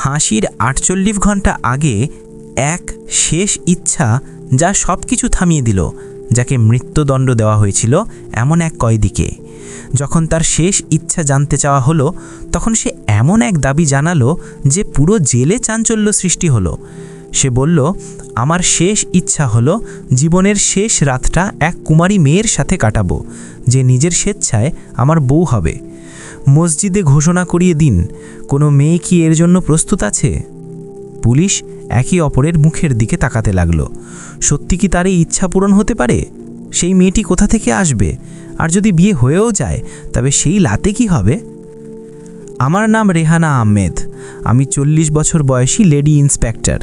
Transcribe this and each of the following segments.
ফাঁসির ৪৮ ঘন্টা আগে এক শেষ ইচ্ছা যা সব কিছু থামিয়ে দিল, যাকে মৃত্যুদণ্ড দেওয়া হয়েছিল এমন এক কয়েদিকে। যখন তার শেষ ইচ্ছা জানতে চাওয়া হলো, তখন সে এমন এক দাবি জানালো যে পুরো জেলে চাঞ্চল্য সৃষ্টি হলো। সে বলল, আমার শেষ ইচ্ছা হলো জীবনের শেষ রাতটা এক কুমারী মেয়ের সাথে কাটাবো, যে নিজের স্বেচ্ছায় আমার বউ হবে। মসজিদে ঘোষণা করিয়ে দিন, কোনো মেয়ে কি এর জন্য প্রস্তুত আছে? পুলিশ একে অপরের মুখের দিকে তাকাতে লাগলো। সত্যি কি তার এই ইচ্ছা পূরণ হতে পারে? সেই মেয়েটি কোথা থেকে আসবে? আর যদি বিয়ে হয়েও যায়, তবে সেই লাতে কি হবে? আমার নাম রেহানা আহমেদ। আমি 40 বছর বয়সী লেডি ইন্সপেক্টর।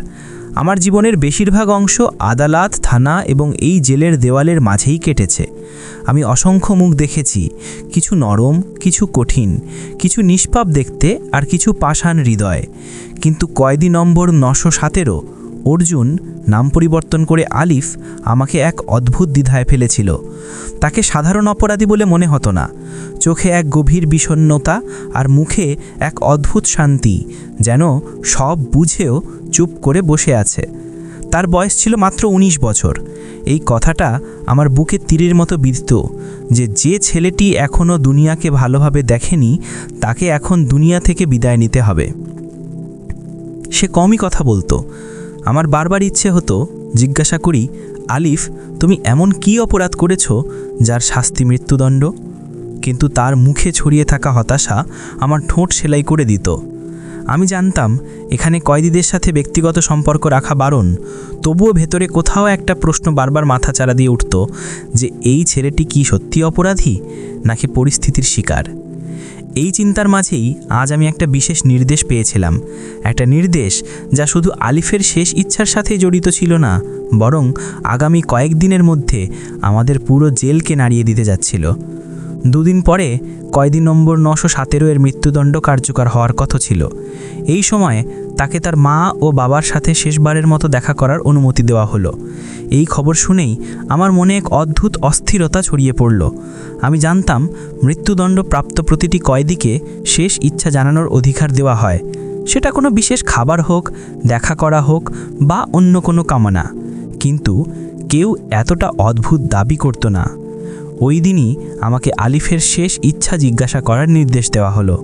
আমার জীবনের বেশিরভাগ অংশ আদালত, থানা এবং এই জেলের দেওয়ালের মাঝেই কেটেছে। আমি অসংখ্য মুখ দেখেছি, কিছু নরম, কিছু কঠিন, কিছু নিষ্পাপ দেখতে, আর কিছু পাষাণ হৃদয়। কিন্তু কয়েদি নম্বর 917 অর্জুন, নাম পরিবর্তন করে আলিফ, আমাকে এক অদ্ভুত দ্বিধায় ফেলেছিল। তাকে সাধারণ অপরাধী বলে মনে হতো না। চোখে এক গভীর বিষণ্ণতা আর মুখে এক অদ্ভুত শান্তি, যেন সব বুঝেও চুপ করে বসে আছে। তার বয়স ছিল মাত্র 19 বছর। এই কথাটা আমার বুকে তীরের মতো বিঁধত, যে ছেলেটি এখনও দুনিয়াকে ভালোভাবে দেখেনি, তাকে এখন দুনিয়া থেকে বিদায় নিতে হবে। সে কমই কথা বলতো। আমার বারবার ইচ্ছে হতো জিজ্ঞাসা করি, আলিফ, তুমি এমন কী অপরাধ করেছ যার শাস্তি মৃত্যুদণ্ড? কিন্তু তার মুখে ছড়িয়ে থাকা হতাশা আমার ঠোঁট সেলাই করে দিত। আমি জানতাম এখানে কয়েদিদের সাথে ব্যক্তিগত সম্পর্ক রাখা বারণ, তবুও ভেতরে কোথাও একটা প্রশ্ন বারবার মাথা চারা দিয়ে উঠত, যে এই ছেলেটি কি সত্যি অপরাধী নাকি পরিস্থিতির শিকার? এই চিন্তার মাঝেই আজ আমি একটা বিশেষ নির্দেশ পেয়েছিলাম, একটা নির্দেশ যা শুধু আলিফের শেষ ইচ্ছার সাথে জড়িত ছিল না, বরং আগামী কয়েকদিনের মধ্যে আমাদের পুরো জেলকে নাড়িয়ে দিতে যাচ্ছিল। 2 দিন পরে কয়েদি নম্বর 917 এর মৃত্যুদণ্ড কার্যকর হওয়ার কথা ছিল। এই সময় তাকে তার মা ও বাবার সাথে শেষবারের মতো দেখা করার অনুমতি দেওয়া হলো। এই খবর শুনেই আমার মনে এক অদ্ভুত অস্থিরতা ছড়িয়ে পড়ল। আমি জানতাম মৃত্যুদণ্ড প্রাপ্ত প্রতিটি কয়েদিকে শেষ ইচ্ছা জানানোর অধিকার দেওয়া হয়, সেটা কোনো বিশেষ খাবার হোক, দেখা করা হোক বা অন্য কোনো কামনা। কিন্তু কেউ এতটা অদ্ভুত দাবি করত না। ওই দিনই আমাকে আলিফের শেষ ইচ্ছা জিজ্ঞাসা করার নির্দেশ দেওয়া হলো।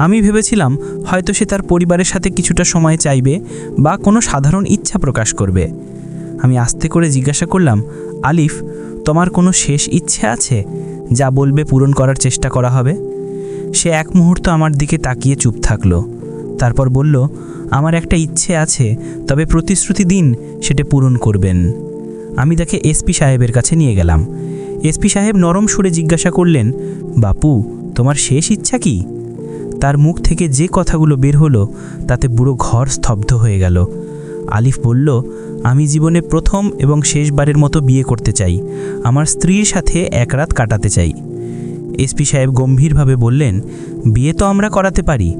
আমি ভেবেছিলাম হয়তো সে তার পরিবারের সাথে কিছুটা সময় চাইবে বা কোনো সাধারণ ইচ্ছা প্রকাশ করবে। আমি আস্তে করে জিজ্ঞাসা করলাম, আলিফ, তোমার কোনো শেষ ইচ্ছে আছে যা বলবে পূরণ করার চেষ্টা করা হবে? সে এক মুহূর্ত আমার দিকে তাকিয়ে চুপ থাকলো। তারপর বলল, আমার একটা ইচ্ছে আছে, তবে প্রতিশ্রুতি দিন সেটা পূরণ করবেন। আমি তাকে এসপি সাহেবের কাছে নিয়ে গেলাম। এসপি সাহেব নরম সুরে জিজ্ঞাসা করলেন, বাপু, তোমার শেষ ইচ্ছা কি? তার মুখ থেকে যে কথাগুলো বের হলো তাতে পুরো ঘর স্তব্ধ হয়ে গেল। আলিফ বলল, আমি জীবনে প্রথম এবং শেষবারের মতো বিয়ে করতে চাই। আমার স্ত্রীর সাথে এক রাত কাটাতে চাই। এসপি সাহেব গম্ভীরভাবে বললেন, বিয়ে তো আমরা করাতে পারি,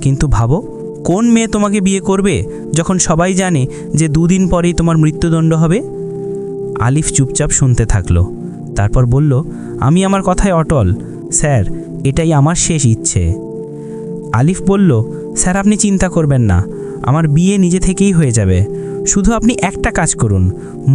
কিন্তু ভাবো, কোন মেয়ে তোমাকে বিয়ে করবে যখন সবাই জানে যে 2 দিন পরেই তোমার মৃত্যুদণ্ড হবে? আলিফ চুপচাপ শুনতে থাকলো। তারপর বলল, আমি আমার কথায় অটল, স্যার, এটাই আমার শেষ ইচ্ছে। আলিফ বলল, স্যার, আপনি চিন্তা করবেন না, আমার বিয়ে নিজে থেকেই হয়ে যাবে। শুধু আপনি একটা কাজ করুন,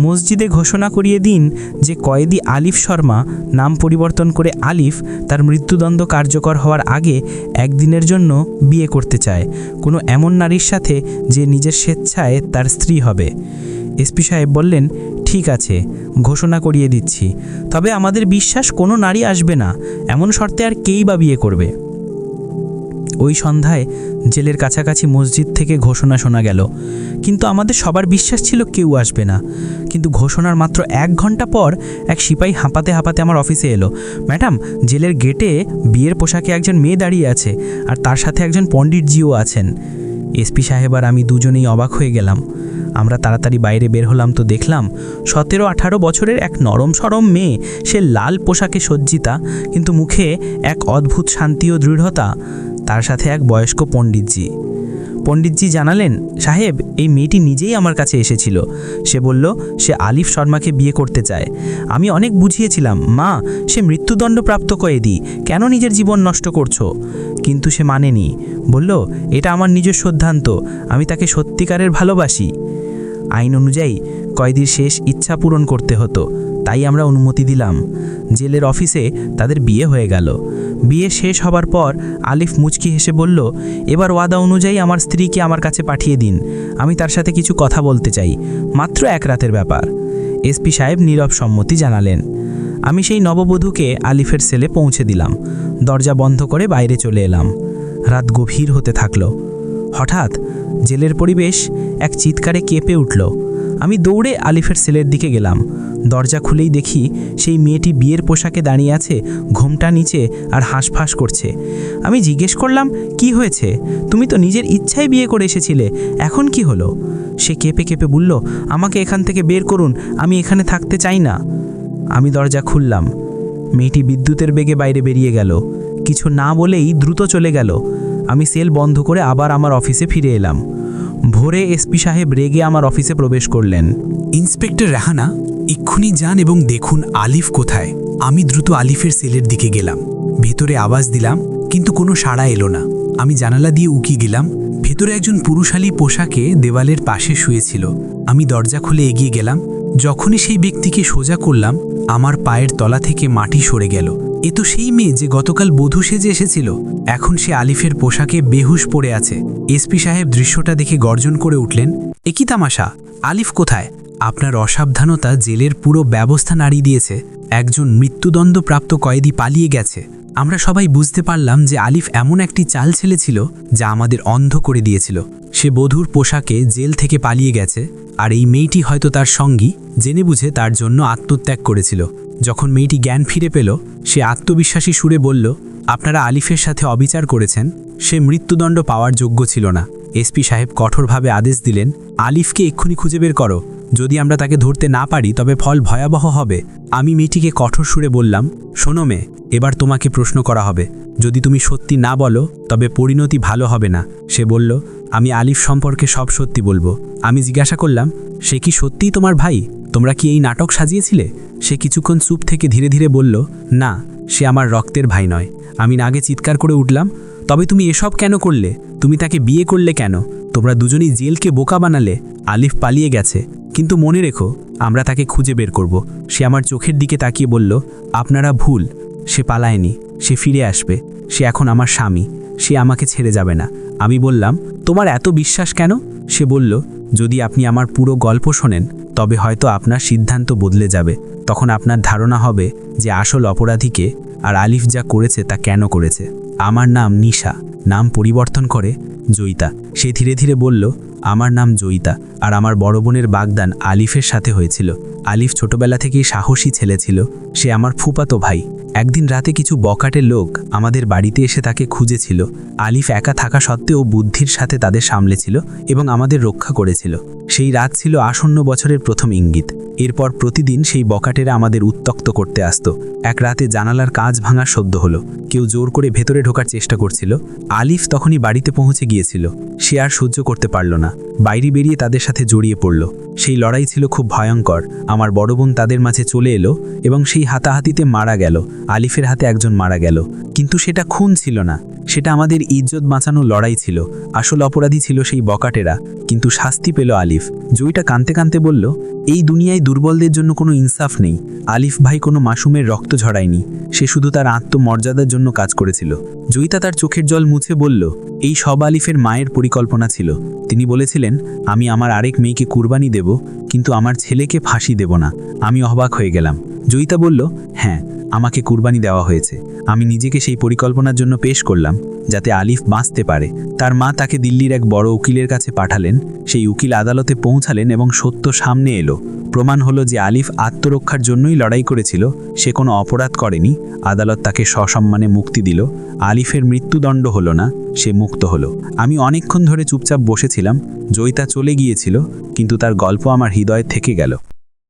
মসজিদে ঘোষণা করিয়ে দিন যে কয়েদি আলিফ শর্মা, নাম পরিবর্তন করে আলিফ, তার মৃত্যুদণ্ড কার্যকর হওয়ার আগে একদিনের জন্য বিয়ে করতে চায় কোনো এমন নারীর সাথে যে নিজের স্বেচ্ছায় তার স্ত্রী হবে। এসপি সাহেব বললেন, ঠিক আছে, ঘোষণা করিয়ে দিচ্ছি, তবে আমাদের বিশ্বাস কোনো নারী আসবে না এমন শর্তে আর কেই বা বিয়ে করবে। ওই সন্ধ্যায় জেলের কাছাকাছি মসজিদ থেকে ঘোষণা শোনা গেল, কিন্তু আমাদের সবার বিশ্বাস ছিল কেউ আসবে না। কিন্তু ঘোষণার মাত্র 1 ঘন্টা পর এক সিপাহী হাঁপাতে হাঁপাতে আমার অফিসে এলো। ম্যাডাম, জেলের গেটে বিয়ের পোশাকে একজন মেয়ে দাঁড়িয়ে আছে, আর তার সাথে একজন পণ্ডিতজিও আছেন। এসপি সাহেব আর আমি দুজনেই অবাক হয়ে গেলাম। আমরা তাড়াতাড়ি বাইরে বের হলাম তো দেখলাম 17-18 বছরের এক নরম সরম মেয়ে। সে লাল পোশাকে সজ্জিতা, কিন্তু মুখে এক অদ্ভুত শান্তি ও দৃঢ়তা। তার সাথে এক বয়স্ক পণ্ডিতজি। পণ্ডিতজি জানালেন, সাহেব, এই মেয়েটি নিজেই আমার কাছে এসেছিল। সে বলল সে আলিফ শর্মাকে বিয়ে করতে চায়। আমি অনেক বুঝিয়েছিলাম, মা, সে মৃত্যুদণ্ডপ্রাপ্ত কয়েদি, কেন নিজের জীবন নষ্ট করছো? কিন্তু সে মানেনি। বলল, এটা আমার নিজের সিদ্ধান্ত, আমি তাকে সত্যিকারের ভালোবাসি। আইন অনুযায়ী কয়েদির শেষ ইচ্ছা পূরণ করতে হতো, তাই আমরা অনুমতি দিলাম। জেলের অফিসে তাদের বিয়ে হয়ে গেল। বিয়ে শেষ হবার পর আলিফ মুচকি হেসে বলল, এবার ওয়াদা অনুযায়ী আমার স্ত্রীকে আমার কাছে পাঠিয়ে দিন, আমি তার সাথে কিছু কথা বলতে চাই, মাত্র এক রাতের ব্যাপার। এসপি সাহেব নীরব সম্মতি জানালেন। আমি সেই নববধূকে আলিফের সেলে পৌঁছে দিলাম, দরজা বন্ধ করে বাইরে চলে এলাম। রাত গভীর হতে থাকলো। হঠাৎ জেলের পরিবেশ এক চিৎকারে কেঁপে উঠল। আমি দৌড়ে আলিফের সেলের দিকে গেলাম। দরজা খুলেই দেখি সেই মেয়েটি বিয়ের পোশাকে দাঁড়িয়ে আছে, ঘোমটা নিচে আর হাঁসফাঁস করছে। আমি জিজ্ঞেস করলাম, কি হয়েছে? তুমি তো নিজের ইচ্ছায় বিয়ে করে এসেছিলে, এখন কি হলো? সে কেঁপে কেঁপে বলল, আমাকে এখান থেকে বের করুন, আমি এখানে থাকতে চাই না। আমি দরজা খুললাম। মেয়েটি বিদ্যুতের বেগে বাইরে বেরিয়ে গেল, কিছু না বলেই দ্রুত চলে গেল। আমি সেল বন্ধ করে আবার আমার অফিসে ফিরে এলাম। ভোরে এসপি সাহেব রেগে আমার অফিসে প্রবেশ করলেন। ইন্সপেক্টর রেহানা, এক্ষুনি যান এবং দেখুন আলিফ কোথায়। আমি দ্রুত আলিফের সেলের দিকে গেলাম। ভেতরে আওয়াজ দিলাম, কিন্তু কোনো সাড়া এলো না। আমি জানালা দিয়ে উকি গেলাম। ভেতরে একজন পুরুষালী পোশাকে দেওয়ালের পাশে শুয়েছিল। আমি দরজা খুলে এগিয়ে গেলাম। যখনই সেই ব্যক্তিকে সোজা করলাম, আমার পায়ের তলা থেকে মাটি সরে গেল। এ তো সেই মেয়ে যে গতকাল বধূ সেজে এসেছিল। এখন সে আলিফের পোশাকে বেহুশ পড়ে আছে। এসপি সাহেব দৃশ্যটা দেখে গর্জন করে উঠলেন, এ কি তামাশা? আলিফ কোথায়? আপনার অসাবধানতা জেলের পুরো ব্যবস্থা নাড়িয়ে দিয়েছে। একজন মৃত্যুদণ্ডপ্রাপ্ত কয়েদি পালিয়ে গেছে। আমরা সবাই বুঝতে পারলাম যে আলিফ এমন একটি চাল ছেলেছিল যা আমাদের অন্ধ করে দিয়েছিল। সে বধূর পোশাকে জেল থেকে পালিয়ে গেছে, আর এই মেয়েটি হয়তো তার সঙ্গী, জেনে বুঝে তার জন্য আত্মত্যাগ করেছিল। যখন মেয়েটি জ্ঞান ফিরে পেল, সে আত্মবিশ্বাসী সুরে বলল, আপনারা আলিফের সাথে অবিচার করেছেন, সে মৃত্যুদণ্ড পাওয়ার যোগ্য ছিল না। এসপি সাহেব কঠোরভাবে আদেশ দিলেন, আলিফকে এক্ষুনি খুঁজে বের করো। যদি আমরা তাকে ধরতে না পারি তবে ফল ভয়াবহ হবে। আমি মেয়েটিকে কঠোর সুরে বললাম, শোনো মেয়ে, এবার তোমাকে প্রশ্ন করা হবে। যদি তুমি সত্যি না বলো তবে পরিণতি ভালো হবে না। সে বলল, আমি আলিফ সম্পর্কে সব সত্যি বলবো। আমি জিজ্ঞাসা করলাম, সে কি সত্যিই তোমার ভাই? তোমরা কি এই নাটক সাজিয়েছিলে? সে কিছুক্ষণ চুপ থেকে ধীরে ধীরে বলল, না, সে আমার রক্তের ভাই নয়। আমি রাগে চিৎকার করে উঠলাম, তবে তুমি এসব কেন করলে? তুমি তাকে বিয়ে করলে কেন? তোমরা দুজনেই জেলকে বোকা বানালে। আলিফ পালিয়ে গেছে, কিন্তু মনে রেখো, আমরা তাকে খুঁজে বের করব। সে আমার চোখের দিকে তাকিয়ে বলল, আপনারা ভুল, সে পালায়নি, সে ফিরে আসবে। সে এখন আমার স্বামী, সে আমাকে ছেড়ে যাবে না। আমি বললাম, তোমার এত বিশ্বাস কেন? সে বলল, যদি আপনি আমার পুরো গল্প শোনেন তবে হয়তো আপনার সিদ্ধান্ত বদলে যাবে। তখন আপনার ধারণা হবে যে আসল অপরাধীকে, আর আলিফ যা করেছে তা কেন করেছে। আমার নাম নিশা, নাম পরিবর্তন করে জয়িতা। সে ধীরে ধীরে বলল, আমার নাম জয়িতা, আর আমার বড় বোনের বাগদান আলিফের সাথে হয়েছিল। আলিফ ছোটবেলা থেকেই সাহসী ছেলে ছিল। সে আমার ফুফাতো ভাই। একদিন রাতে কিছু বকাটে লোক আমাদের বাড়িতে এসে তাকে খুঁজেছিল। আলিফ একা থাকা সত্ত্বেও বুদ্ধির সাথে তাদের সামলেছিল এবং আমাদের রক্ষা করেছিল। সেই রাত ছিল আসন্ন বছরের প্রথম ইঙ্গিত। এরপর প্রতিদিন সেই বকাটেরা আমাদের উত্ত্যক্ত করতে আসত। এক রাতে জানালার কাঁচ ভাঙার শব্দ হলো। কেউ জোর করে ভেতরে ঢোকার চেষ্টা করছিল। আলিফ তখনই বাড়িতে পৌঁছে গিয়েছিল। সে আর সহ্য করতে পারল না, বাইরে বেরিয়ে তাদের সাথে জড়িয়ে পড়ল। সেই লড়াই ছিল খুব ভয়ঙ্কর। আমার বড় বোন তাদের মাঝে চলে এলো এবং সেই হাতাহাতিতে মারা গেল। আলিফের হাতে একজন মারা গেল, কিন্তু সেটা খুন ছিল না, সেটা আমাদের ইজ্জত বাঁচানো লড়াই ছিল। আসল অপরাধী ছিল সেই বকাটেরা, কিন্তু শাস্তি পেল আলিফ। জয়িতা কাঁদতে কাঁদতে বলল, এই দুনিয়ায় দুর্বলদের জন্য কোনো ইনসাফ নেই। আলিফ ভাই কোনো মাসুমের রক্ত ঝরায়নি, সে শুধু তার আত্মমর্যাদার জন্য কাজ করেছিল। জয়িতা তার চোখের জল মুছে বলল, এই সব আলিফের মায়ের পরিকল্পনা ছিল। তিনি বলেছিলেন, আমি আমার আরেক মেয়েকে কুরবানি দেব, কিন্তু আমার ছেলেকে ফাঁসি দেব না। আমি অবাক হয়ে গেলাম। জয়িতা বলল, হ্যাঁ, আমাকে কুরবানি দেওয়া হয়েছে। আমি নিজেকে সেই পরিকল্পনার জন্য পেশ করলাম, যাতে আলিফ বাঁচতে পারে। তার মা তাকে দিল্লির এক বড় উকিলের কাছে পাঠালেন। সেই উকিল আদালতে পৌঁছালেন এবং সত্য সামনে এলো। প্রমাণ হলো যে আলিফ আত্মরক্ষার জন্যই লড়াই করেছিল, সে কোনো অপরাধ করেনি। আদালত তাকে সসম্মানে মুক্তি দিল। আলিফের মৃত্যুদণ্ড হলো না, সে মুক্ত হলো। আমি অনেকক্ষণ ধরে চুপচাপ বসেছিলাম। জয়িতা চলে গিয়েছিল, কিন্তু তার গল্প আমার হৃদয়ে থেকে গেল।